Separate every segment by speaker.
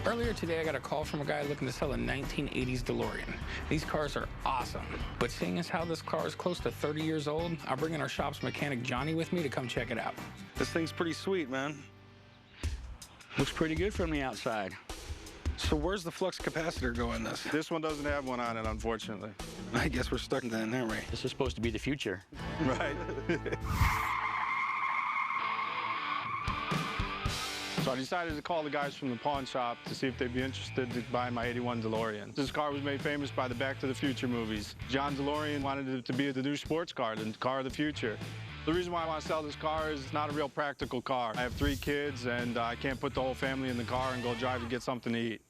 Speaker 1: Earlier today, I got a call from a guy looking to sell a 1980s DeLorean. These cars are awesome, but seeing as how this car is close to 30 years old, I'm bringing our shop's mechanic Johnny with me to come check it out. This thing's pretty sweet, man.
Speaker 2: Looks pretty good from the outside.
Speaker 1: So where's the flux capacitor go in this?
Speaker 3: This one doesn't have one on it, unfortunately.
Speaker 1: I guess we're stuck then, aren't we?
Speaker 2: This is supposed to be the future.
Speaker 3: Right. So I decided to call the guys from the pawn shop to see if they'd be interested in buying my '81 DeLorean. This car was made famous by the Back to the Future movies. John DeLorean wanted it to be the new sports car, the car of the future. The reason why I want to sell this car is it's not a real practical car. I have 3 kids, and I can't put the whole family in the car and go drive to get something to eat.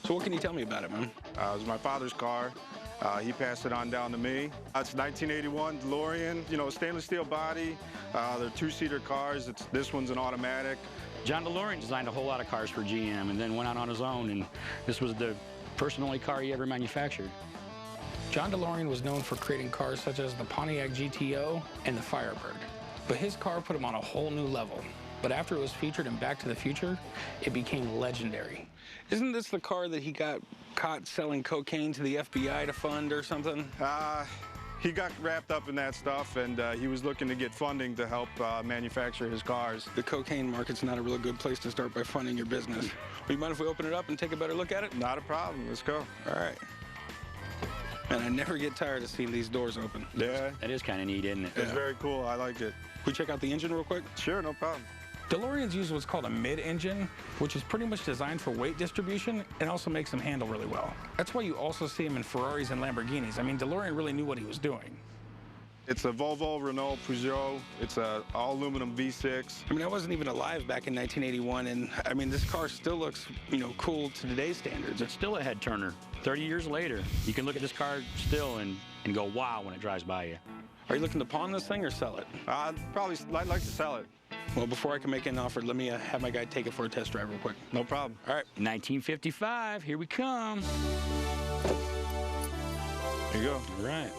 Speaker 1: So what can you tell me about it, man?
Speaker 3: It was my father's car. He passed it on down to me. It's 1981 DeLorean, you know, stainless steel body. They're 2-seater cars. This one's an automatic.
Speaker 2: John DeLorean designed a whole lot of cars for GM and then went out on his own, and this was the first and only car he ever manufactured.
Speaker 1: John DeLorean was known for creating cars such as the Pontiac GTO and the Firebird. But his car put him on a whole new level. But after it was featured in Back to the Future, it became legendary. Isn't this the car that he got caught selling cocaine to the FBI to fund or something?
Speaker 3: He got wrapped up in that stuff, and he was looking to get funding to help manufacture his cars.
Speaker 1: The cocaine market's not a real good place to start by funding your business. Would you mind if we open it up and take a better look at it?
Speaker 3: Not a problem. Let's go.
Speaker 1: All right. And I never get tired of seeing these doors open.
Speaker 3: Yeah.
Speaker 2: That is kind of neat, isn't it?
Speaker 3: It's very cool. I like it.
Speaker 1: Can we check out the engine real quick?
Speaker 3: Sure, no problem.
Speaker 1: DeLoreans use what's called a mid-engine, which is pretty much designed for weight distribution and also makes them handle really well. That's why you also see them in Ferraris and Lamborghinis. I mean, DeLorean really knew what he was doing.
Speaker 3: It's a Volvo, Renault, Peugeot. It's a all-aluminum V6.
Speaker 1: I mean, I wasn't even alive back in 1981, and I mean, this car still looks, you know, cool to today's standards.
Speaker 2: It's still a head turner. 30 years later, you can look at this car still and go, wow, when it drives by you.
Speaker 1: Are you looking to pawn this thing or sell it?
Speaker 3: I'd like to sell it.
Speaker 1: Well, before I can make an offer, let me have my guy take it for a test drive real quick.
Speaker 3: No problem.
Speaker 1: All right.
Speaker 2: 1955, here we come.
Speaker 3: There you go.
Speaker 1: All right.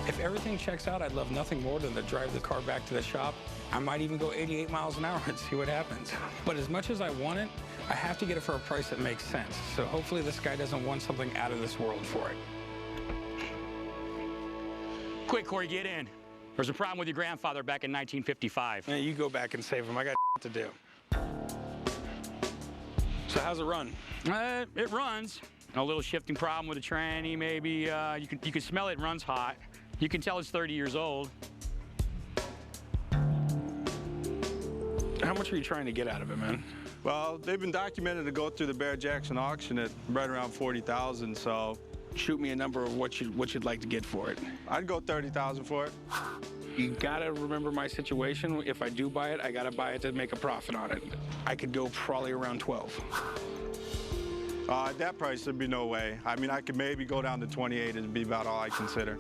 Speaker 1: If everything checks out, I'd love nothing more than to drive the car back to the shop. I might even go 88 miles an hour and see what happens. But as much as I want it, I have to get it for a price that makes sense. So hopefully this guy doesn't want something out of this world for it.
Speaker 2: Quick, Corey, get in. There's a problem with your grandfather back in 1955.
Speaker 1: Hey, you go back and save him. I got to do. So how's it run?
Speaker 2: It runs. A little shifting problem with the tranny, maybe. You can smell it runs hot. You can tell it's 30 years old.
Speaker 1: How much are you trying to get out of it, man?
Speaker 3: Well, they've been documented to go through the Barrett-Jackson auction at right around 40,000, so
Speaker 1: Shoot me a number of what you'd like to get for it.
Speaker 3: I'd go 30,000 for it.
Speaker 1: You gotta remember my situation. If I do buy it, I gotta buy it to make a profit on it. I could go probably around 12.
Speaker 3: At that price, there'd be no way. I mean, I could maybe go down to 28. It'd be about all I consider.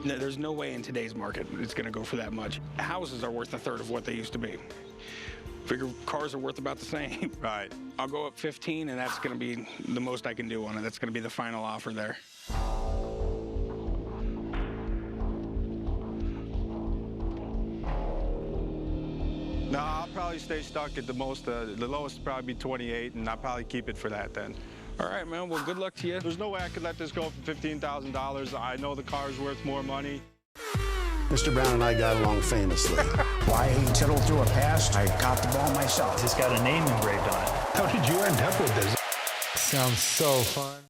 Speaker 1: No, there's no way in today's market it's gonna go for that much. Houses are worth a third of what they used to be. Figure cars are worth about the same.
Speaker 3: Right.
Speaker 1: I'll go up 15, and that's gonna be the most I can do on it. That's gonna be the final offer there.
Speaker 3: No, I'll probably stay stuck at the most. The lowest would probably be 28, and I'll probably keep it for that then.
Speaker 1: All right, man. Well, good luck to you.
Speaker 3: There's no way I could let this go for $15,000. I know the car's worth more money.
Speaker 4: Mr. Brown and I got along famously.
Speaker 5: Why he tittled through a pass, I caught the ball myself.
Speaker 6: It's got a name engraved on it.
Speaker 7: How did you end up with this?
Speaker 8: Sounds so fun.